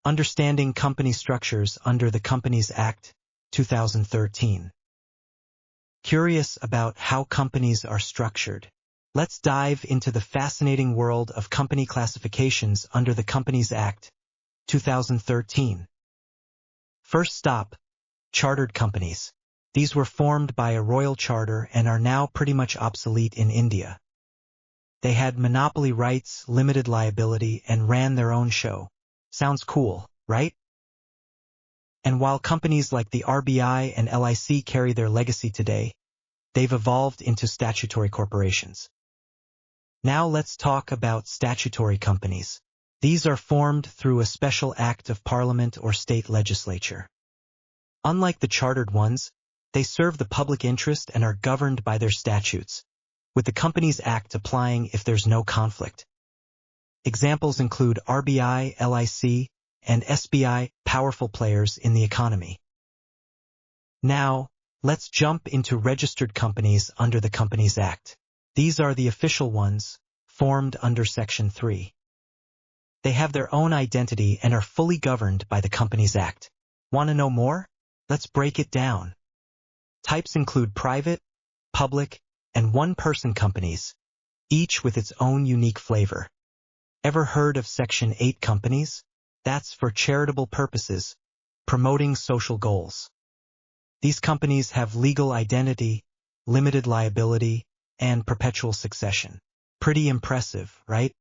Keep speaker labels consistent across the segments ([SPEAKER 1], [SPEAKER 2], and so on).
[SPEAKER 1] Understanding company structures under the Companies Act, 2013. Curious about how companies are structured? Let's dive into the fascinating world of company classifications under the Companies Act, 2013. First stop, chartered companies. These were formed by a royal charter and are now pretty much obsolete in India. They had monopoly rights, limited liability, and ran their own show. Sounds cool, right? And while companies like the RBI and LIC carry their legacy today, they've evolved into statutory corporations. Now let's talk about statutory companies. These are formed through a special act of Parliament or state legislature. Unlike the chartered ones, they serve the public interest and are governed by their statutes, with the Companies Act applying if there's no conflict. Examples include RBI, LIC, and SBI, powerful players in the economy. Now, let's jump into registered companies under the Companies Act. These are the official ones, formed under Section 3. They have their own identity and are fully governed by the Companies Act. Want to know more? Let's break it down. Types include private, public, and one-person companies, each with its own unique flavor. Ever heard of Section 8 companies? That's for charitable purposes, promoting social goals. These companies have legal identity, limited liability, and perpetual succession. Pretty impressive, right?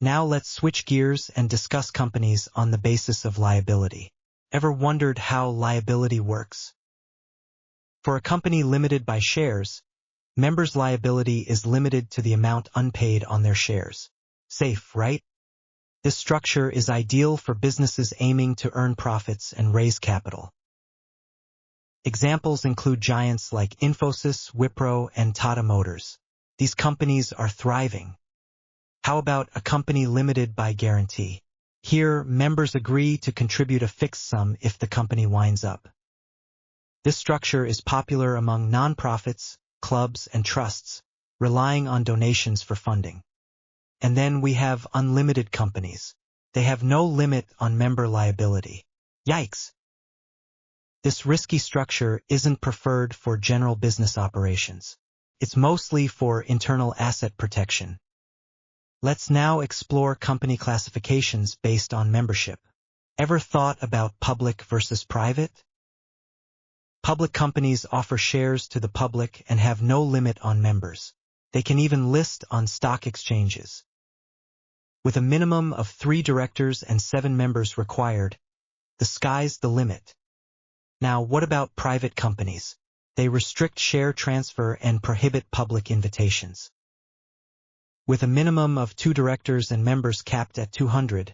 [SPEAKER 1] Now let's switch gears and discuss companies on the basis of liability. Ever wondered how liability works? For a company limited by shares, members' liability is limited to the amount unpaid on their shares. Safe, right? This structure is ideal for businesses aiming to earn profits and raise capital. Examples include giants like Infosys, Wipro, and Tata Motors. These companies are thriving. How about a company limited by guarantee? Here, members agree to contribute a fixed sum if the company winds up. This structure is popular among nonprofits, clubs, and trusts, relying on donations for funding. And then we have unlimited companies. They have no limit on member liability. Yikes! This risky structure isn't preferred for general business operations. It's mostly for internal asset protection. Let's now explore company classifications based on membership. Ever thought about public versus private? Public companies offer shares to the public and have no limit on members. They can even list on stock exchanges. With a minimum of 3 directors and 7 members required, the sky's the limit. Now, what about private companies? They restrict share transfer and prohibit public invitations. With a minimum of 2 directors and members capped at 200,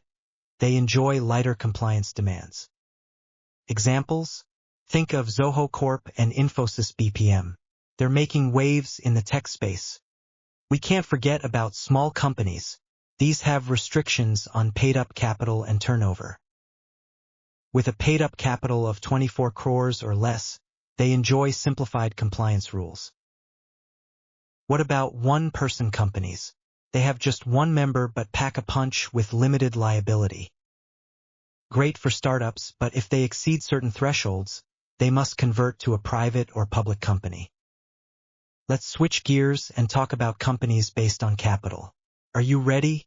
[SPEAKER 1] they enjoy lighter compliance demands. Examples? Think of Zoho Corp and Infosys BPM. They're making waves in the tech space. We can't forget about small companies. These have restrictions on paid-up capital and turnover. With a paid-up capital of 24 crores or less, they enjoy simplified compliance rules. What about one-person companies? They have just 1 member but pack a punch with limited liability. Great for startups, but if they exceed certain thresholds, they must convert to a private or public company. Let's switch gears and talk about companies based on capital. Are you ready?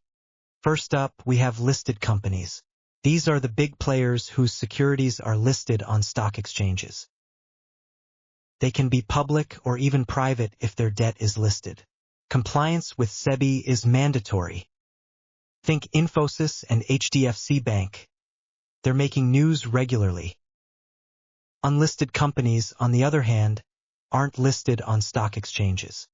[SPEAKER 1] First up, we have listed companies. These are the big players whose securities are listed on stock exchanges. They can be public or even private if their debt is listed. Compliance with SEBI is mandatory. Think Infosys and HDFC Bank. They're making news regularly. Unlisted companies, on the other hand, aren't listed on stock exchanges.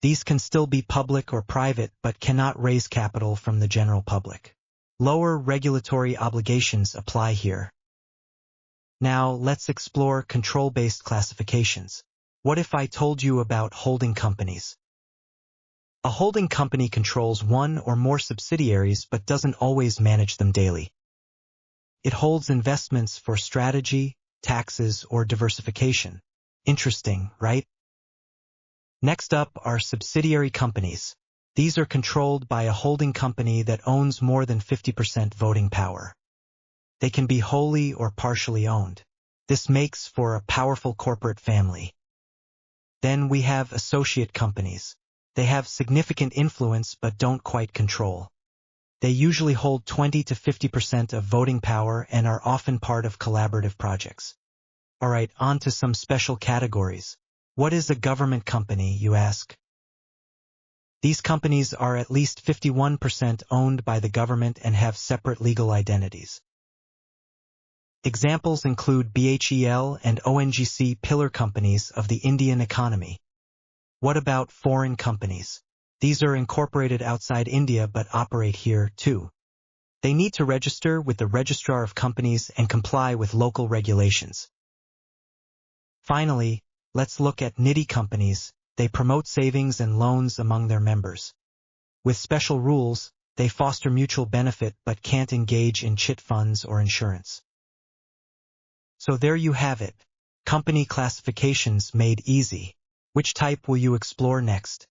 [SPEAKER 1] These can still be public or private but cannot raise capital from the general public. Lower regulatory obligations apply here. Now let's explore control-based classifications. What if I told you about holding companies? A holding company controls 1 or more subsidiaries but doesn't always manage them daily. It holds investments for strategy, taxes, or diversification. Interesting, right? Next up are subsidiary companies. These are controlled by a holding company that owns more than 50% voting power. They can be wholly or partially owned. This makes for a powerful corporate family. Then we have associate companies. They have significant influence but don't quite control. They usually hold 20 to 50% of voting power and are often part of collaborative projects. Alright, on to some special categories. What is a government company, you ask? These companies are at least 51% owned by the government and have separate legal identities. Examples include BHEL and ONGC, pillar companies of the Indian economy. What about foreign companies? These are incorporated outside India but operate here too. They need to register with the Registrar of Companies and comply with local regulations. Finally, let's look at nitty companies. They promote savings and loans among their members. With special rules, they foster mutual benefit but can't engage in chit funds or insurance. So there you have it. Company classifications made easy. Which type will you explore next?